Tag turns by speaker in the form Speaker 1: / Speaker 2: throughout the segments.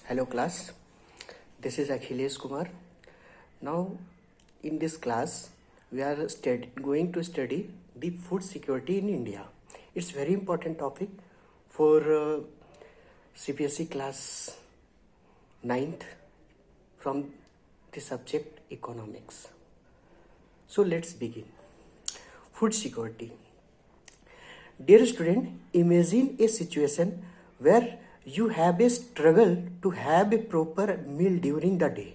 Speaker 1: Hello class, this is Akhilesh Kumar. Now in this class we are going to study the food security in India. It's very important topic for CPSE class 9th from the subject economics. So let's begin. Food security. Dear student, imagine a situation where you have a struggle to have a proper meal during the day.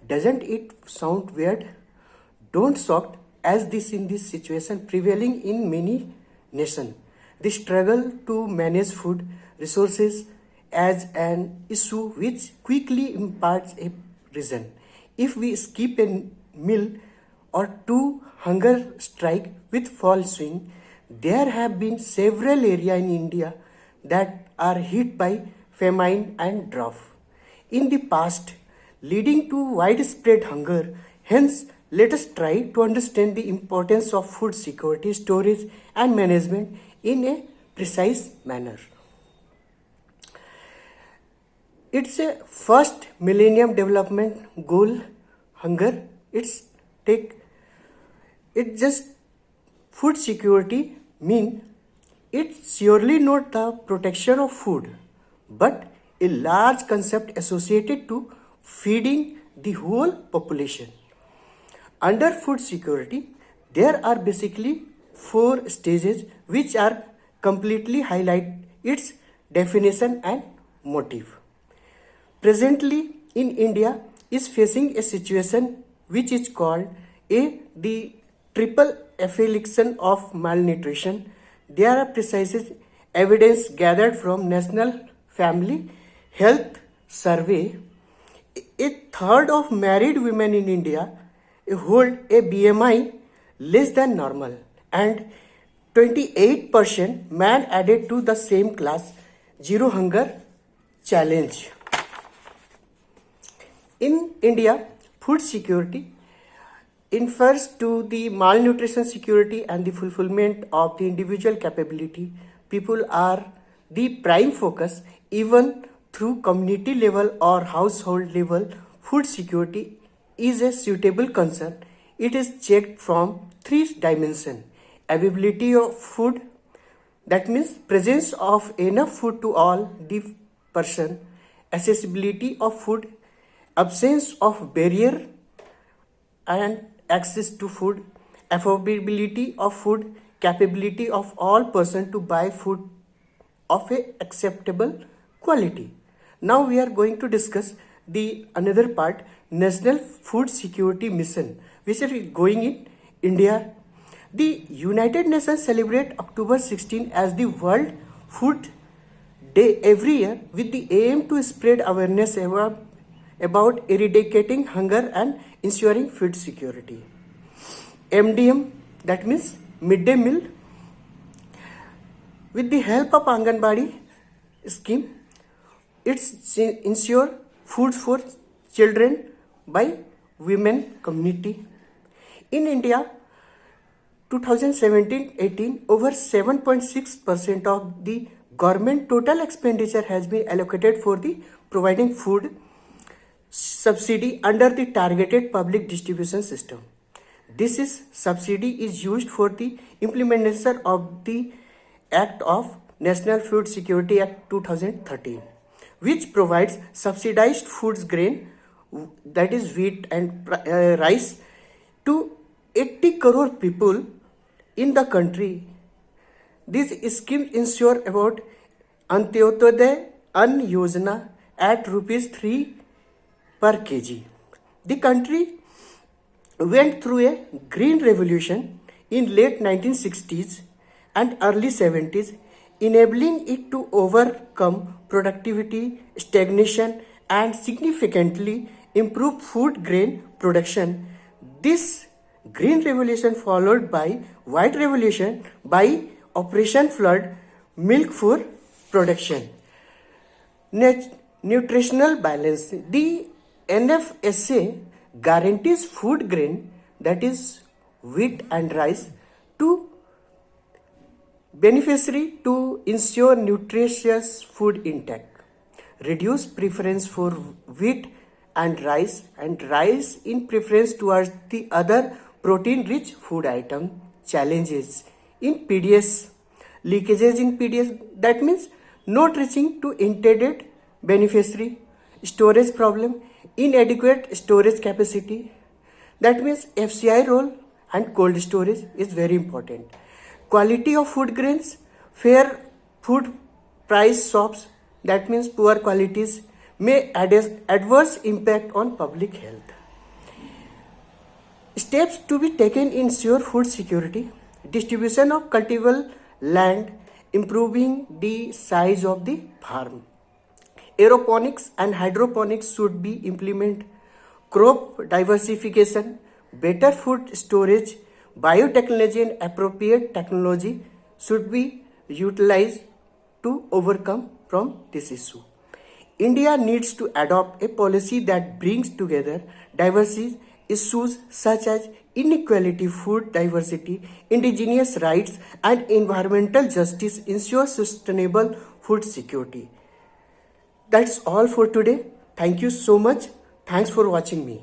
Speaker 1: Doesn't it sound weird? Don't shocked as this in this situation prevailing in many nations. The struggle to manage food resources as an issue which quickly imparts a reason. If we skip a meal or two hunger strike with fall swing, there have been several areas in India that are hit by famine and drought in the past, leading to widespread hunger. Hence, let us try to understand the importance of food security, storage, and management in a precise manner. It's a first millennium development goal, hunger. It just food security mean it's surely not the protection of food, but a large concept associated to feeding the whole population. Under food security, there are basically four stages which are completely highlight its definition and motive. Presently in India is facing a situation which is called the triple affliction of malnutrition. There are precise evidence gathered from National Family Health Survey. A third of married women in India hold a BMI less than normal, and 28% man added to the same class zero hunger challenge. In India, food security infers to the malnutrition security and the fulfillment of the individual capability. People are the prime focus. Even through community level or household level, food security is a suitable concern. It is checked from three dimensions: availability of food, that means presence of enough food to all the person; accessibility of food, absence of barrier and access to food; affordability of food, capability of all person to buy food of a acceptable quality. Now we are going to discuss the another part, National Food Security Mission, which is going in India. The United Nations celebrate October 16 as the World Food Day every year with the aim to spread awareness about eradicating hunger and ensuring food security. MDM, that means midday meal, with the help of Anganwadi scheme, it's ensure food for children by women community. In India, 2017-18, over 7.6% of the government total expenditure has been allocated for the providing food subsidy under the targeted public distribution system. This subsidy is used for the implementation of the Act of National Food Security Act 2013, which provides subsidized foods grain, that is wheat and rice, to 80 crore people in the country. This scheme ensure about Antyodaya Ann Yojana at rupees 3 per kg. The country went through a green revolution in late 1960s and early 70s, enabling it to overcome productivity stagnation and significantly improve food grain production. This green revolution followed by white revolution by Operation Flood milk for production. Nutritional balance. The NFSA guarantees food grain, that is wheat and rice, to beneficiary to ensure nutritious food intake. reduce preference for wheat and rice in preference towards the other protein-rich food item. Challenges in PDS, leakages in PDS, that means not reaching to intended beneficiary, storage problem, inadequate storage capacity, that means FCI role and cold storage is very important. Quality of food grains, fair food price shops, that means poor qualities may adverse impact on public health. Steps to be taken ensure food security, distribution of cultivable land, improving the size of the farm. Aeroponics and hydroponics should be implemented. Crop diversification, better food storage, biotechnology and appropriate technology should be utilized to overcome from this issue. India needs to adopt a policy that brings together diversity issues such as inequality, food diversity, indigenous rights, and environmental justice ensure sustainable food security. That's all for today. Thank you so much. Thanks for watching me.